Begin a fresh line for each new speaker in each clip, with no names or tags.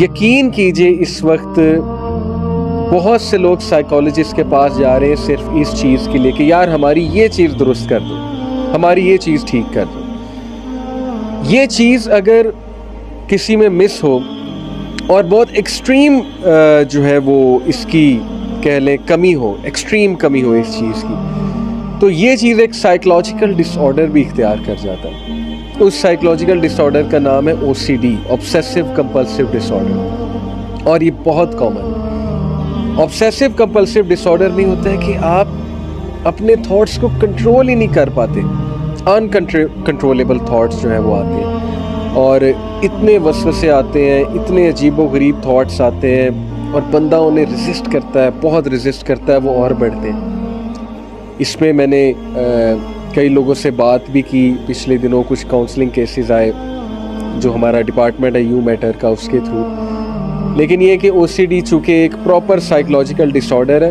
یقین کیجئے اس وقت بہت سے لوگ سائیکالوجسٹ کے پاس جا رہے ہیں صرف اس چیز کے لیے کہ یار ہماری یہ چیز درست کر دو، ہماری یہ چیز ٹھیک کر دو. یہ چیز اگر کسی میں مس ہو اور بہت ایکسٹریم جو ہے وہ اس کی کہہ لیں کمی ہو، ایکسٹریم کمی ہو اس چیز کی، تو یہ چیز ایک سائیکولوجیکل ڈس آرڈر بھی اختیار کر جاتا ہے. اس سائیکولوجیکل ڈس آرڈر کا نام ہے OCD، obsessive compulsive disorder، اور یہ بہت کامن ہے. obsessive compulsive disorder میں ہوتا ہے کہ آپ اپنے تھاٹس کو کنٹرول ہی نہیں کر پاتے، uncontrollable تھاٹس جو ہیں وہ آتے ہیں، اور اتنے وسوسے آتے ہیں، اتنے عجیب و غریب تھاٹس آتے ہیں، اور بندہ انہیں ریزسٹ کرتا ہے، بہت ریزسٹ کرتا ہے، وہ اور بڑھتے ہیں. اس میں میں نے کئی لوگوں سے بات بھی کی پچھلے دنوں، کچھ کاؤنسلنگ کیسز آئے جو ہمارا ڈپارٹمنٹ ہے یو میٹر کا، اس کے تھرو. لیکن یہ کہ OCD چونکہ ایک پراپر سائیکولوجیکل ڈس آرڈر ہے،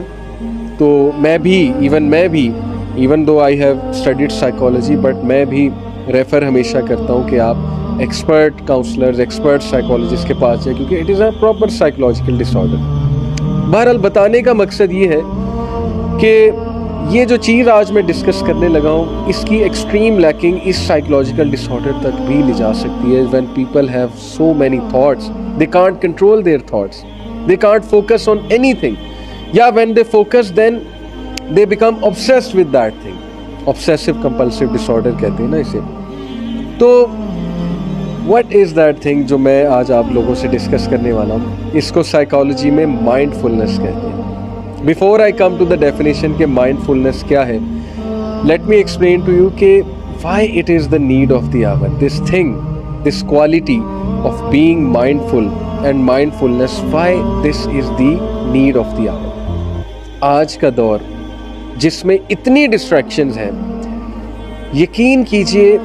تو میں بھی even though I have studied psychology, but میں بھی ریفر ہمیشہ کرتا ہوں کہ آپ ایکسپرٹ کاؤنسلرز، ایکسپرٹ سائیکالوجسٹ کے پاس جائیں، کیونکہ it is a proper psychological disorder. بہرحال بتانے کا مقصد یہ ہے کہ یہ جو چیز آج میں ڈسکس کرنے لگا ہوں، اس کی ایکسٹریم لیکنگ اس سائیکولوجیکل ڈس آرڈر تک بھی لے جا سکتی ہے. when people have so many thoughts, they can't control their thoughts, they can't focus on anything. Yeah, when they focus then they become obsessed with that thing. obsessive compulsive disorder کہتے ہیں نا اسے. تو what is that thing جو میں آج آپ لوگوں سے ڈسکس کرنے والا ہوں؟ اس کو سائیکالوجی میں مائنڈ فلنس کہتے ہیں. Before I come to the definition کہ mindfulness کیا ہے, let me explain to you کہ why it is the need of the hour. This thing, this quality of being mindful and mindfulness, why this is the need of the hour. آج کا دور جس میں اتنی distractions ہیں، یقین کیجئے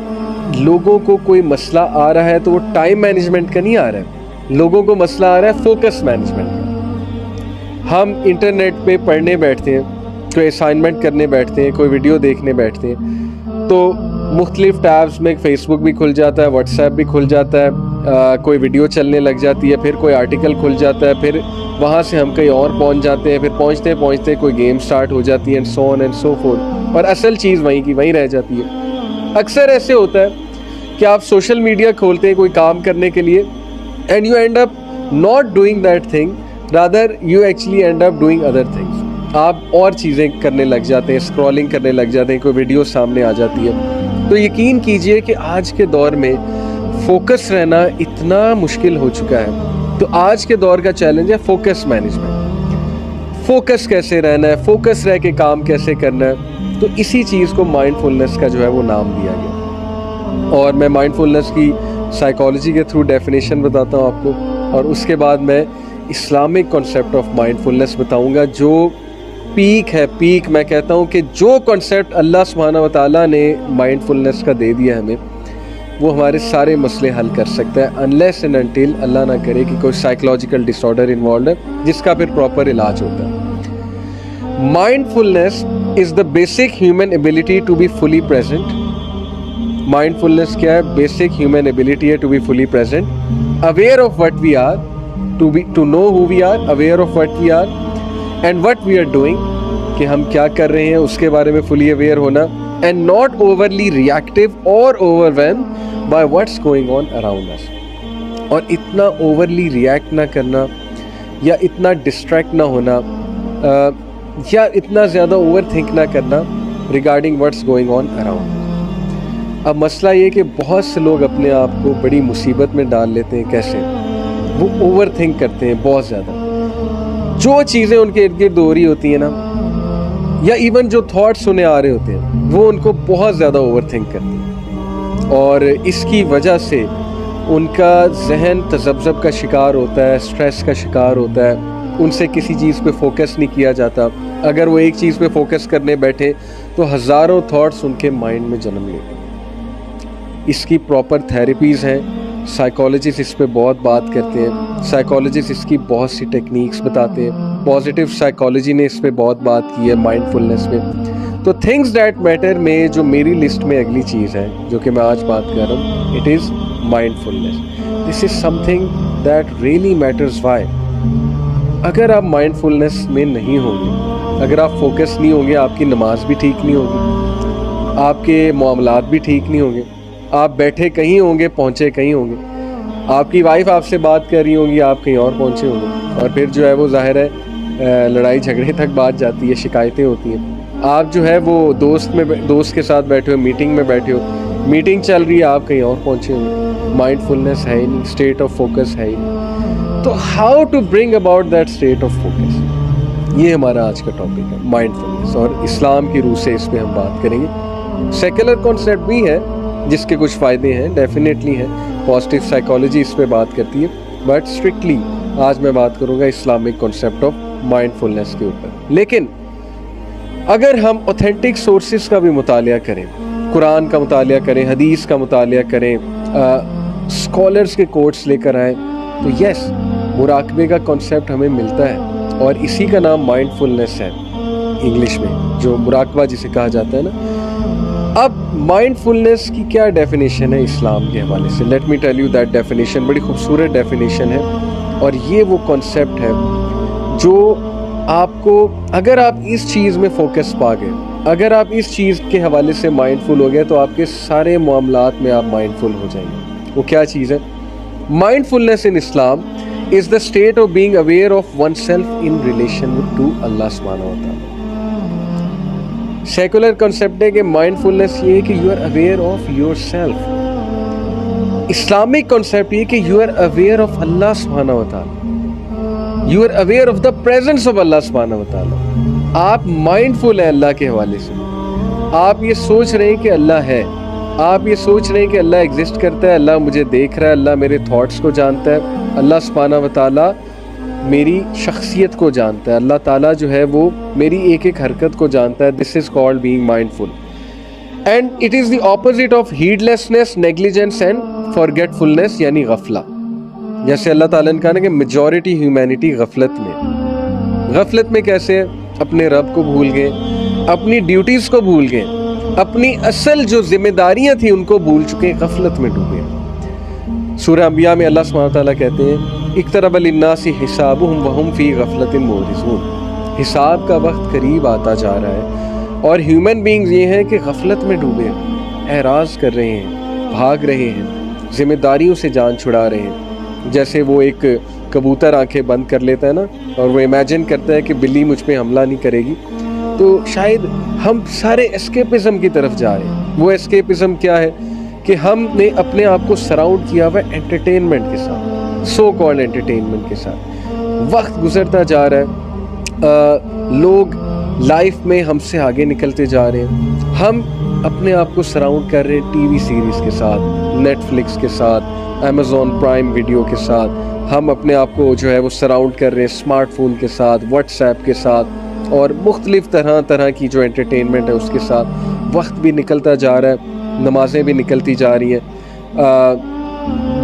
لوگوں کو کوئی مسئلہ آ رہا ہے تو وہ ٹائم مینجمنٹ کا نہیں آ رہا ہے، لوگوں کو مسئلہ آ رہا ہے فوکس مینجمنٹ کا. ہم انٹرنیٹ پہ پڑھنے بیٹھتے ہیں، کوئی اسائنمنٹ کرنے بیٹھتے ہیں، کوئی ویڈیو دیکھنے بیٹھتے ہیں، تو مختلف ٹیبز میں فیس بک بھی کھل جاتا ہے، واٹس ایپ بھی کھل جاتا ہے، کوئی ویڈیو چلنے لگ جاتی ہے، پھر کوئی آرٹیکل کھل جاتا ہے، پھر وہاں سے ہم کہیں اور پہنچ جاتے ہیں، پھر پہنچتے پہنچتے کوئی گیم سٹارٹ ہو جاتی ہے، and so on and so forth, اور اصل چیز وہیں کی وہیں رہ جاتی ہے. اکثر ایسے ہوتا ہے کہ آپ سوشل میڈیا کھولتے ہیں کوئی کام کرنے کے لیے، and you and up not doing that thing, rather you actually end up doing other things. آپ اور چیزیں کرنے لگ جاتے ہیں، اسکرولنگ کرنے لگ جاتے ہیں، کوئی ویڈیو سامنے آ جاتی ہے. تو یقین کیجئے کہ آج کے دور میں فوکس رہنا اتنا مشکل ہو چکا ہے. تو آج کے دور کا چیلنج ہے فوکس مینجمنٹ. فوکس کیسے رہنا ہے، فوکس رہ کے کام کیسے کرنا ہے. تو اسی چیز کو مائنڈ فلنس کا جو ہے وہ نام دیا گیا. اور میں مائنڈ فلنس کی سائیکالوجی کے تھرو ڈیفینیشن بتاتا ہوں آپ کو، اور اس کے بعد میں اسلامک کانسیپٹ آف مائنڈ فلنس بتاؤں گا، جو پیک ہے. پیک میں کہتا ہوں کہ جو کانسیپٹ اللہ سبحانہ و تعالیٰ نے مائنڈ فلنس کا دے دیا ہمیں، وہ ہمارے سارے مسئلے حل کر سکتا ہے، unless and until اللہ نہ کرے کہ کوئی سائیکولوجیکل ڈس آرڈر انوالوڈ ہے جس کا پھر پراپر علاج ہوتا ہے. Mindfulness is the basic human ability to be fully present. Mindfulness کیا ہے؟ بیسک ہیومن ایبلٹی ہے to be fully present, aware of what we are, to know who we are, aware of what we are and what we are doing، کہ ہم کیا کر رہے ہیں اس کے بارے میں fully aware ہونا، and not overly reactive or overwhelmed by what's going on around us. اور اتنا overly react نہ کرنا، یا اتنا distract نہ ہونا، یا اتنا زیادہ overthink نہ کرنا regarding what's going on around us. اب مسئلہ یہ کہ بہت سے لوگ اپنے آپ کو بڑی مصیبت میں ڈال لیتے ہیں. کیسے؟ وہ اوور تھنک کرتے ہیں بہت زیادہ. جو چیزیں ان کے ارد گرد ہو رہی ہوتی ہیں نا، یا ایون جو تھاٹس انہیں آ رہے ہوتے ہیں، وہ ان کو بہت زیادہ اوور تھنک کرتے ہیں، اور اس کی وجہ سے ان کا ذہن تذبذب کا شکار ہوتا ہے، اسٹریس کا شکار ہوتا ہے. ان سے کسی چیز پہ فوکس نہیں کیا جاتا. اگر وہ ایک چیز پہ فوکس کرنے بیٹھے تو ہزاروں تھاٹس ان کے مائنڈ میں جنم لیتے ہیں. اس کی پراپر تھیراپیز ہیں، سائیکالوجسٹ اس پہ بہت بات کرتے ہیں، سائیکالوجسٹ اس کی بہت سی ٹیکنیکس بتاتے ہیں. پازیٹیو سائیکالوجی نے اس پہ بہت بات کی ہے مائنڈ فلنس پہ. تو تھنگز دیٹ میٹر میں جو میری لسٹ میں اگلی چیز ہے جو کہ میں آج بات کر رہا ہوں، it is mind فلنس. This is some thing that really matters. Why? اگر آپ مائنڈفulness میں نہیں ہوں گے، اگر آپ فوکس نہیں ہوں گے، آپ کی نماز بھی ٹھیک نہیں ہوگی، آپ کے معاملات بھی ٹھیک نہیں ہوں گے، آپ بیٹھے کہیں ہوں گے پہنچے کہیں ہوں گے، آپ کی وائف آپ سے بات کر رہی ہوں گی، آپ کہیں اور پہنچے ہوں گے، اور پھر جو ہے وہ ظاہر ہے لڑائی جھگڑے تک بات جاتی ہے، شکایتیں ہوتی ہیں. آپ جو ہے وہ دوست کے ساتھ بیٹھے ہو، میٹنگ میں بیٹھے ہو، میٹنگ چل رہی ہے، آپ کہیں اور پہنچے ہو، مائنڈفulness ہے ہی نہیں، اسٹیٹ آف فوکس ہے ہی نہیں. تو how to bring about that state of focus, یہ ہمارا آج کا ٹاپک ہے، مائنڈفulness، اور اسلام کی روح سے اس پہ ہم بات کریں گے. سیکولر کانسیپٹ بھی ہے جس کے کچھ فائدے ہیں، ڈیفینیٹلی ہیں، پازیٹیو سائیکالوجی اس پہ بات کرتی ہے، بٹ اسٹرکٹلی آج میں بات کروں گا اسلامک کانسیپٹ آف مائنڈفulness کے اوپر. لیکن اگر ہم اوتھینٹک سورسز کا بھی مطالعہ کریں، قرآن کا مطالعہ کریں، حدیث کا مطالعہ کریں، اسکالرس کے کوٹس لے کر آئیں، تو یس، مراقبے کا کانسیپٹ ہمیں ملتا ہے، اور اسی کا نام مائنڈفulness ہے انگلش میں، جو مراقبہ جسے کہا جاتا ہے نا. اب مائنڈفulness کی کیا ڈیفینیشن ہے اسلام کے حوالے سے؟ Let me tell you that definition. بڑی خوبصورت ڈیفینیشن ہے، اور یہ وہ کانسیپٹ ہے جو آپ کو، اگر آپ اس چیز میں فوکس پا گئے، اگر آپ اس چیز کے حوالے سے مائنڈفل ہو گئے، تو آپ کے سارے معاملات میں آپ مائنڈفل ہو جائیں گے. وہ کیا چیز ہے؟ مائنڈفulness in Islam is the state of being aware of oneself in relation to Allah subhanahu wa ta'ala. Secular concept ہے کہ مائنڈفulness یہ ہے کہ you are aware of yourself. Islamic concept یہ کہ یو آر اویئر آف اللہ سبحانہ و تعالیٰ، you are aware of the presence of اللہ سبحانہ و تعالیٰ. آپ مائنڈفل ہیں اللہ کے حوالے سے، آپ یہ سوچ رہے ہیں کہ اللہ ہے، آپ یہ سوچ رہے ہیں کہ اللہ ایگزسٹ کرتا ہے، اللہ مجھے دیکھ رہا ہے، اللہ میرے تھاٹس کو جانتا ہے، اللہ سبحانہ و تعالیٰ میری شخصیت کو جانتا ہے، اللہ تعالیٰ جو ہے وہ میری ایک ایک حرکت کو جانتا ہے. This is called being mindful, and it is the opposite of heedlessness, negligence and forgetfulness, یعنی غفلہ. جیسے اللہ تعالیٰ نے کہا نا کہ میجورٹی ہیومینٹی غفلت میں. غفلت میں کیسے؟ اپنے رب کو بھول گئے، اپنی ڈیوٹیز کو بھول گئے، اپنی اصل جو ذمہ داریاں تھیں ان کو بھول چکے، غفلت میں ڈوبے. سورہ انبیاء میں اللہ سبحانہ وتعالیٰ کہتے ہیں اقترب للناس حسابهم وهم فی غفلۃ معرضون. حساب کا وقت قریب آتا جا رہا ہے، اور ہیومن بینگز یہ ہیں کہ غفلت میں ڈوبے، اعراض کر رہے ہیں، بھاگ رہے ہیں، ذمہ داریوں سے جان چھڑا رہے ہیں. جیسے وہ ایک کبوتر آنکھیں بند کر لیتا ہے نا، اور وہ امیجن کرتا ہے کہ بلی مجھ پہ حملہ نہیں کرے گی، تو شاید ہم سارے اسکیپزم کی طرف جا رہے ہیں. وہ اسکیپزم کیا ہے کہ ہم نے اپنے آپ کو سراؤنڈ کیا ہوا ہے انٹرٹینمنٹ کے ساتھ، سو کالڈ انٹرٹینمنٹ کے ساتھ. وقت گزرتا جا رہا ہے، لوگ لائف میں ہم سے آگے نکلتے جا رہے ہیں، ہم اپنے آپ کو سراؤنڈ کر رہے ہیں ٹی وی سیریز کے ساتھ، نیٹ فلکس کے ساتھ، امیزون پرائم ویڈیو کے ساتھ. ہم اپنے آپ کو جو ہے وہ سراؤنڈ کر رہے ہیں اسمارٹ فون کے ساتھ، واٹس ایپ کے ساتھ، اور مختلف طرح کی جو انٹرٹینمنٹ ہے اس کے ساتھ. وقت بھی نکلتا جا رہا ہے، نمازیں بھی نکلتی جا رہی ہیں،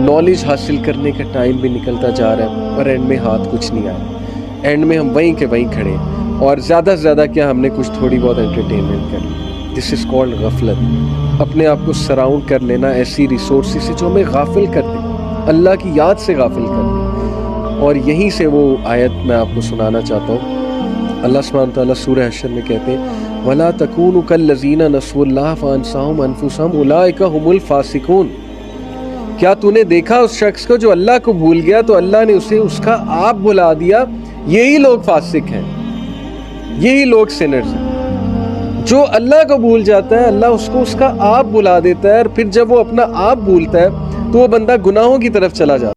نالج حاصل کرنے کا ٹائم بھی نکلتا جا رہا ہے، اور اینڈ میں ہاتھ کچھ نہیں آیا. اینڈ میں ہم وہیں کے وہیں کھڑے ہیں، اور زیادہ سے زیادہ کیا ہم نے کچھ تھوڑی بہت انٹرٹینمنٹ کر لی. دس از کالڈ غفلت. اپنے آپ کو سراؤنڈ کر لینا ایسی ریسورسز سے جو ہمیں غافل کر دیں، اللہ کی یاد سے غافل کر دیں. اور یہیں سے وہ آیت میں آپ کو سنانا چاہتا ہوں. اللہ سبحانہ تعالیٰ سورہ حشر میں کہتے ہیں وَلَا تَكُونُوا كَالَّذِينَ نَسُوا اللَّهَ فَأَنسَاهُمْ أَنفُسَهُمْ أُولَٰئِكَ هُمُ الْفَاسِقُونَ. کیا تو نے دیکھا اس شخص کو جو اللہ کو بھول گیا تو اللہ نے اسے اس کا آپ بھلا دیا؟ یہی لوگ فاسق ہیں، یہی لوگ سینرز ہیں. جو اللہ کو بھول جاتا ہے، اللہ اس کو اس کا آپ بھلا دیتا ہے، اور پھر جب وہ اپنا آپ بھولتا ہے تو وہ بندہ گناہوں کی طرف چلا جاتا ہے.